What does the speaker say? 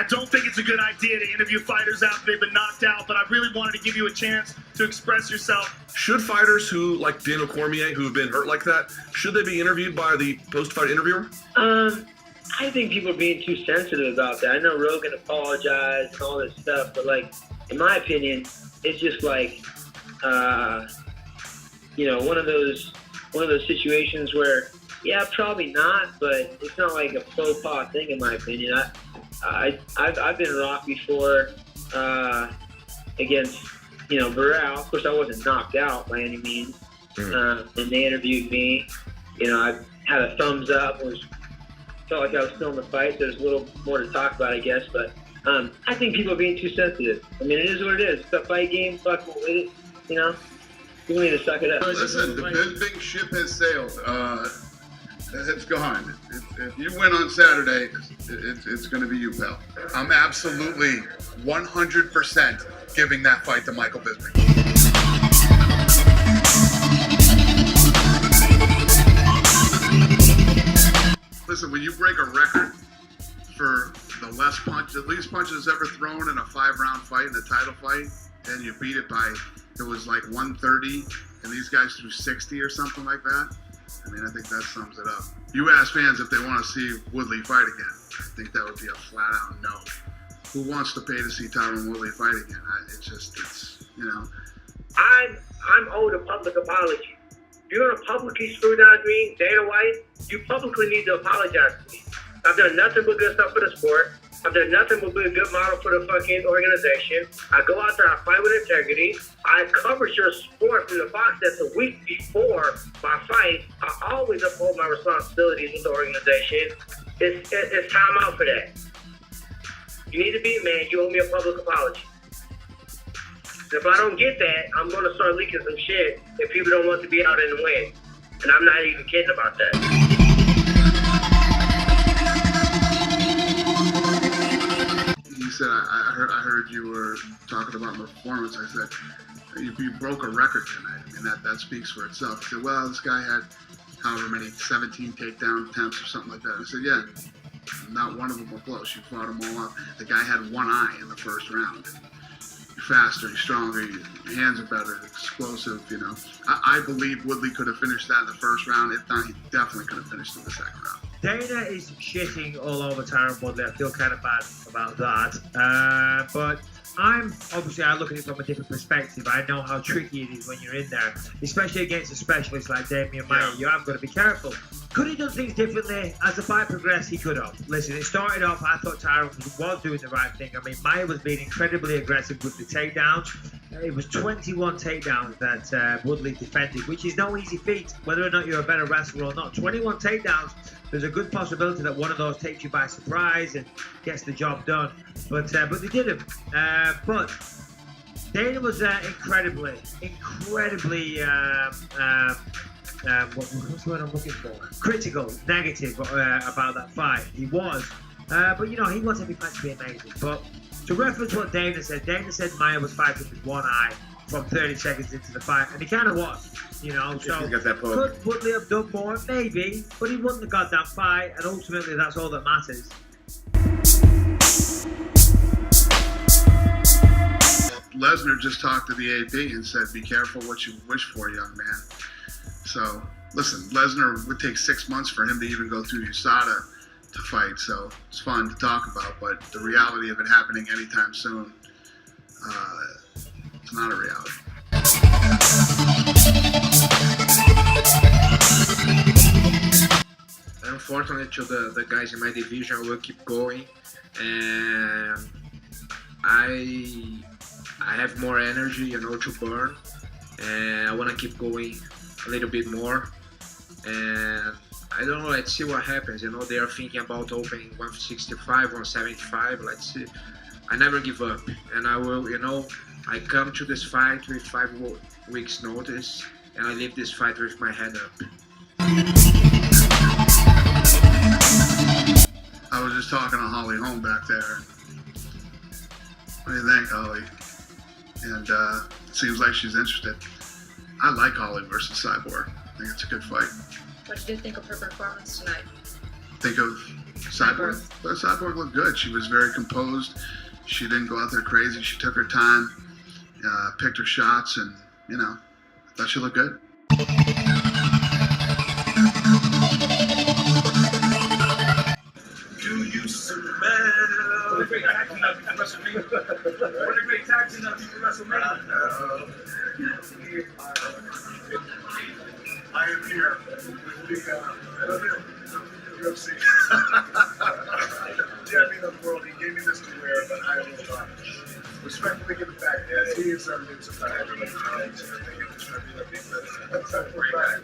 I don't think it's a good idea to interview fighters after they've been knocked out, but I really wanted to give you a chance to express yourself. Should fighters who, like Daniel Cormier, who have been hurt like that, should they be interviewed by the post-fight interviewer? I think people are being too sensitive about that. I know Rogan apologized and all this stuff, but like, in my opinion, it's just like, one of those situations where, yeah, probably not, but it's not like a faux pas thing, in my opinion. I've been rocked before against, Burrell. Of course, I wasn't knocked out by any means, and they interviewed me. I had a thumbs up. Felt like I was still in the fight. There's a little more to talk about, I guess, but I think people are being too sensitive. I mean, it is what it is. It's a fight game. Fuck with it. People need to suck it up. Listen, the Bisping ship has sailed. It's gone. If you win on Saturday, it's going to be you, pal. I'm absolutely 100% giving that fight to Michael Bisping. Listen, when you break a record for the least punches ever thrown in a 5-round fight, in a title fight, and you beat it by, it was like 130, and these guys threw 60 or something like that. I mean, I think that sums it up. You ask fans if they want to see Woodley fight again. I think that would be a flat-out no. Who wants to pay to see Tyron Woodley fight again? I'm owed a public apology. You're going to publicly scrutinize me, Dana White, you publicly need to apologize to me. I've done nothing but good stuff for the sport. I've done nothing but be a good model for the fucking organization. I go out there, I fight with integrity. I covered your sport from the box that's a week before my fight. I always uphold my responsibilities with the organization. It's time out for that. You need to be a man. You owe me a public apology. And if I don't get that, I'm going to start leaking some shit if people don't want to be out in the win. And I'm not even kidding about that. He said, I heard you were talking about my performance. I said, you broke a record tonight. I mean, that speaks for itself. He said, well, this guy had however many, 17 takedown attempts or something like that. I said, yeah, not one of them were close. You fought them all up. The guy had one eye in the first round. You're faster, you're stronger, your hands are better, explosive, I believe Woodley could have finished that in the first round. If not, he definitely could have finished in the second round. Dana is shitting all over Tyron Woodley. I feel kind of bad about that. But I look at it from a different perspective. I know how tricky it is when you're in there, especially against a specialist like Demian Maia. You have got to be careful. Could he done things differently? As the fight progressed, he could have. Listen, it started off, I thought Tyron was doing the right thing. I mean, Maia was being incredibly aggressive with the takedowns. It was 21 takedowns that Woodley defended, which is no easy feat, whether or not you're a better wrestler or not. 21 takedowns, there's a good possibility that one of those takes you by surprise and gets the job done. But they didn't. But Dana was incredibly, what's the word I'm looking for? Critical, negative about that fight. He was. But, he wants every fight to be amazing. But to reference what Dana said Maia was fighting with one eye from 30 seconds into the fight. And he kind of was, So could Woodley have done more? Maybe. But he won the goddamn fight. And ultimately, that's all that matters. Lesnar just talked to the AP and said, be careful what you wish for, young man. So, listen, Lesnar would take 6 months for him to even go through USADA to fight, so it's fun to talk about, but the reality of it happening anytime soon, it's not a reality. Unfortunately, to the guys in my division, I will keep going, and I have more energy, to burn, and I want to keep going a little bit more, and I don't know, let's see what happens. They are thinking about opening 165, 175, let's see. I never give up, and I will, I come to this fight with 5 weeks notice, and I leave this fight with my head up. I was just talking to Holly Holm back there. What do you think, Holly? And it seems like she's interested. I like Holly versus Cyborg. I think it's a good fight. What did you think of her performance tonight? think of Cyborg. But Cyborg looked good. She was very composed. She didn't go out there crazy. She took her time, picked her shots, and I thought she looked good. Do you smell? What a great tag team for WrestleMania. What a great tag team for WrestleMania. I am here with the UFC champion of the world. He gave me this to wear, but I will respectfully give it back. Yes, he is something. Sometimes everybody tries to think it's trying to be like this. That's a great guy.